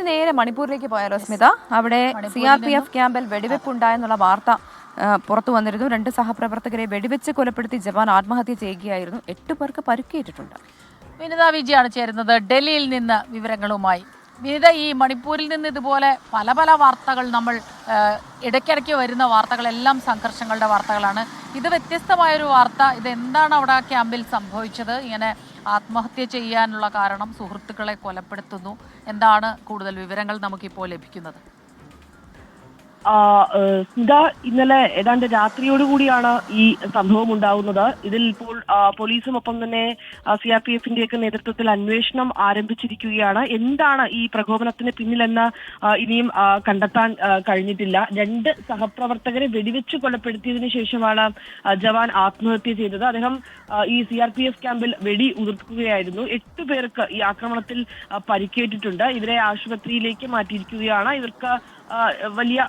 നമുക്കിനി നേരെ മണിപ്പൂരിലേക്ക് പോയാലോ സ്മിത. അവിടെ CRPF ക്യാമ്പിൽ വെടിവെപ്പ് ഉണ്ടായെന്നുള്ള വാർത്ത പുറത്തു വന്നിരുന്നു. 2 സഹപ്രവർത്തകരെ വെടിവെച്ച് കൊലപ്പെടുത്തി ജവാൻ ആത്മഹത്യ ചെയ്യുകയായിരുന്നു. 8 പേർക്ക് പരിക്കേറ്റിട്ടുണ്ട്. വിനിത വിജയാണ് ചേരുന്നത് ഡൽഹിയിൽ നിന്ന് വിവരങ്ങളുമായി. വിനിത, ഈ മണിപ്പൂരിൽ നിന്ന് ഇതുപോലെ പല പല വാർത്തകൾ നമ്മൾ ഇടയ്ക്കിടയ്ക്ക് വരുന്ന വാർത്തകളെല്ലാം സംഘർഷങ്ങളുടെ വാർത്തകളാണ്. ഇത് വ്യത്യസ്തമായൊരു വാർത്ത. ഇതെന്താണ് അവിടെ ക്യാമ്പിൽ സംഭവിച്ചത്? ഇങ്ങനെ ആത്മഹത്യ ചെയ്യാനുള്ള കാരണം സുഹൃത്തുക്കളെ കൊലപ്പെടുത്തുന്നു. എന്താണ് കൂടുതൽ വിവരങ്ങൾ നമുക്കിപ്പോൾ ലഭിക്കുന്നത്? സ്മിത, ഇന്നലെ ഏതാണ്ട് രാത്രിയോടുകൂടിയാണ് ഈ സംഭവം ഉണ്ടാവുന്നത്. ഇതിൽ ഇപ്പോൾ പോലീസും ഒപ്പം തന്നെ CRPFന്റെ നേതൃത്വത്തിൽ അന്വേഷണം ആരംഭിച്ചിരിക്കുകയാണ്. എന്താണ് ഈ പ്രകോപനത്തിന് പിന്നിലെന്ന് ഇനിയും കണ്ടെത്താൻ കഴിഞ്ഞിട്ടില്ല. 2 സഹപ്രവർത്തകരെ വെടിവെച്ച് കൊലപ്പെടുത്തിയതിനു ശേഷമാണ് ജവാൻ ആത്മഹത്യ ചെയ്തത്. അദ്ദേഹം ഈ CRPF ക്യാമ്പിൽ വെടി ഉതിർക്കുകയായിരുന്നു. 8 പേർക്ക് ഈ ആക്രമണത്തിൽ പരിക്കേറ്റിട്ടുണ്ട്. ഇവരെ ആശുപത്രിയിലേക്ക് മാറ്റിയിരിക്കുകയാണ്. ഇവർക്ക് വലിയ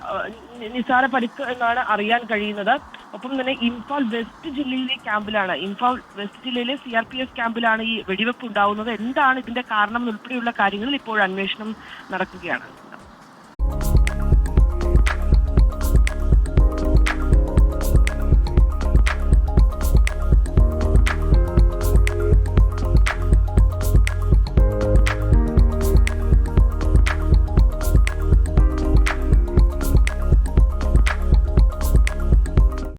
നിസ്സാര പരിക്ക് എന്നാണ് അറിയാൻ കഴിയുന്നത്. ഒപ്പം തന്നെ ഇംഫാൽ വെസ്റ്റ് ജില്ലയിലെ ക്യാമ്പിലാണ്, ഇംഫാൽ വെസ്റ്റ് ജില്ലയിലെ CRPF ക്യാമ്പിലാണ് ഈ വെടിവെപ്പ് ഉണ്ടാവുന്നത്. എന്താണ് ഇതിന്റെ കാരണം ഉൾപ്പെടെയുള്ള കാര്യങ്ങളിൽ ഇപ്പോൾ അന്വേഷണം നടക്കുകയാണ്.